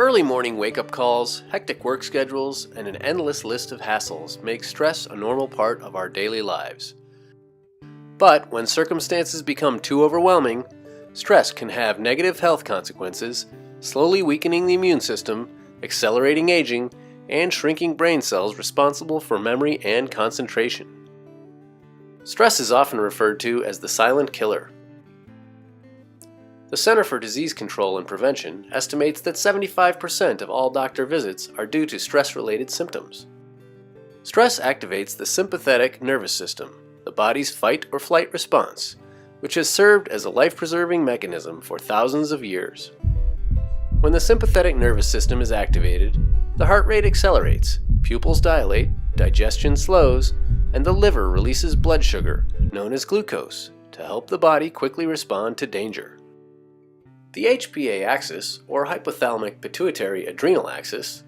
Early morning wake-up calls, hectic work schedules, and an endless list of hassles make stress a normal part of our daily lives. But when circumstances become too overwhelming, stress can have negative health consequences, slowly weakening the immune system, accelerating aging, and shrinking brain cells responsible for memory and concentration. Stress is often referred to as the silent killer. The Center for Disease Control and Prevention estimates that 75% of all doctor visits are due to stress-related symptoms. Stress activates the sympathetic nervous system, the body's fight or flight response, which has served as a life-preserving mechanism for thousands of years. When the sympathetic nervous system is activated, the heart rate accelerates, pupils dilate, digestion slows, and the liver releases blood sugar, known as glucose, to help the body quickly respond to danger. The HPA-axis, or hypothalamic-pituitary-adrenal axis,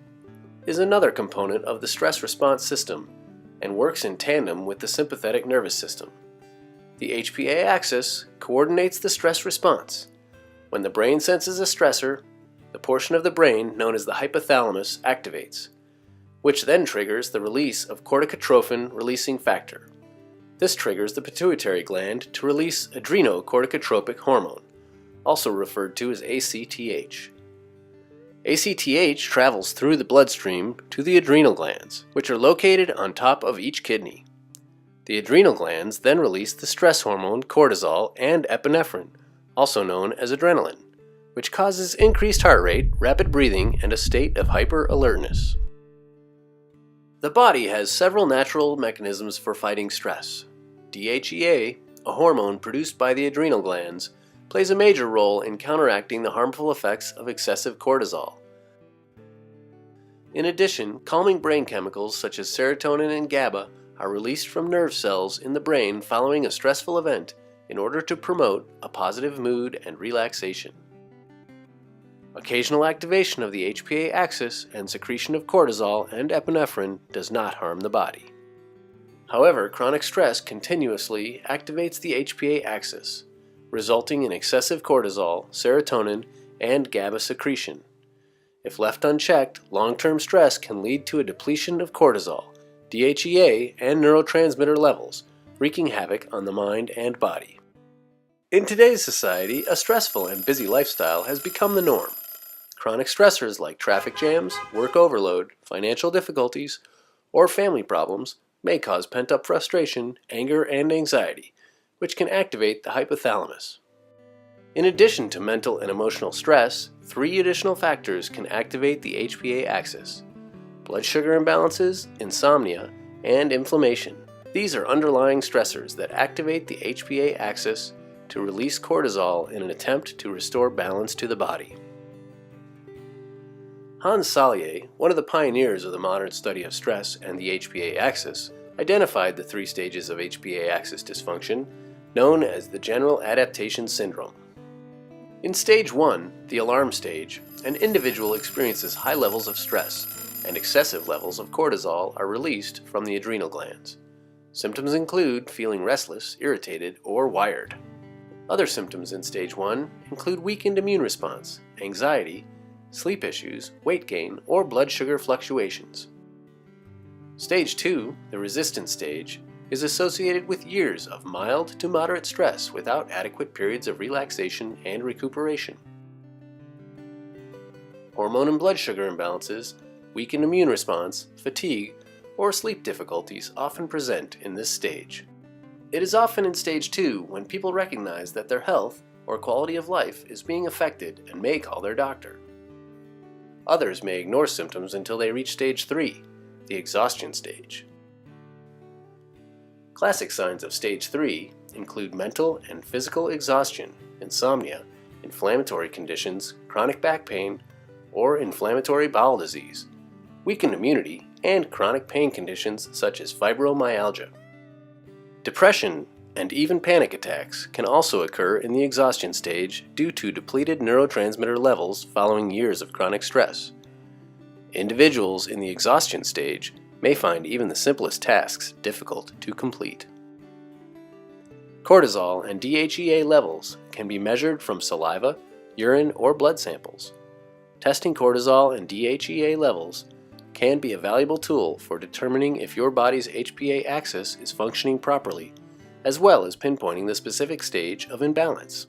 is another component of the stress response system and works in tandem with the sympathetic nervous system. The HPA-axis coordinates the stress response. When the brain senses a stressor, the portion of the brain known as the hypothalamus activates, which then triggers the release of corticotrophin-releasing factor. This triggers the pituitary gland to release adrenocorticotropic hormone, also referred to as ACTH. ACTH travels through the bloodstream to the adrenal glands, which are located on top of each kidney. The adrenal glands then release the stress hormone cortisol and epinephrine, also known as adrenaline, which causes increased heart rate, rapid breathing, and a state of hyper-alertness. The body has several natural mechanisms for fighting stress. DHEA, a hormone produced by the adrenal glands, plays a major role in counteracting the harmful effects of excessive cortisol. In addition, calming brain chemicals such as serotonin and GABA are released from nerve cells in the brain following a stressful event in order to promote a positive mood and relaxation. Occasional activation of the HPA-axis and secretion of cortisol and epinephrine does not harm the body. However, chronic stress continuously activates the HPA-axis, resulting in excessive cortisol, serotonin, and GABA secretion. If left unchecked, long-term stress can lead to a depletion of cortisol, DHEA, and neurotransmitter levels, wreaking havoc on the mind and body. In today's society, a stressful and busy lifestyle has become the norm. Chronic stressors like traffic jams, work overload, financial difficulties, or family problems may cause pent-up frustration, anger, and anxiety, which can activate the hypothalamus. In addition to mental and emotional stress, 3 additional factors can activate the HPA-axis: blood sugar imbalances, insomnia, and inflammation. These are underlying stressors that activate the HPA-axis to release cortisol in an attempt to restore balance to the body. Hans Salier, one of the pioneers of the modern study of stress and the HPA-axis, identified the 3 stages of HPA-axis dysfunction, known as the general adaptation syndrome. In stage 1, the alarm stage, an individual experiences high levels of stress, and excessive levels of cortisol are released from the adrenal glands. Symptoms include feeling restless, irritated, or wired. Other symptoms in stage 1 include weakened immune response, anxiety, sleep issues, weight gain, or blood sugar fluctuations. Stage 2, the resistance stage, is associated with years of mild to moderate stress without adequate periods of relaxation and recuperation. Hormone and blood sugar imbalances, weakened immune response, fatigue, or sleep difficulties often present in this stage. It is often in stage 2 when people recognize that their health or quality of life is being affected and may call their doctor. Others may ignore symptoms until they reach stage 3, the exhaustion stage. Classic signs of stage 3 include mental and physical exhaustion, insomnia, inflammatory conditions, chronic back pain, or inflammatory bowel disease, weakened immunity, and chronic pain conditions such as fibromyalgia. Depression and even panic attacks can also occur in the exhaustion stage due to depleted neurotransmitter levels following years of chronic stress. Individuals in the exhaustion stage may find even the simplest tasks difficult to complete. Cortisol and DHEA levels can be measured from saliva, urine, or blood samples. testing cortisol and DHEA levels can be a valuable tool for determining if your body's HPA-axis is functioning properly, as well as pinpointing the specific stage of imbalance.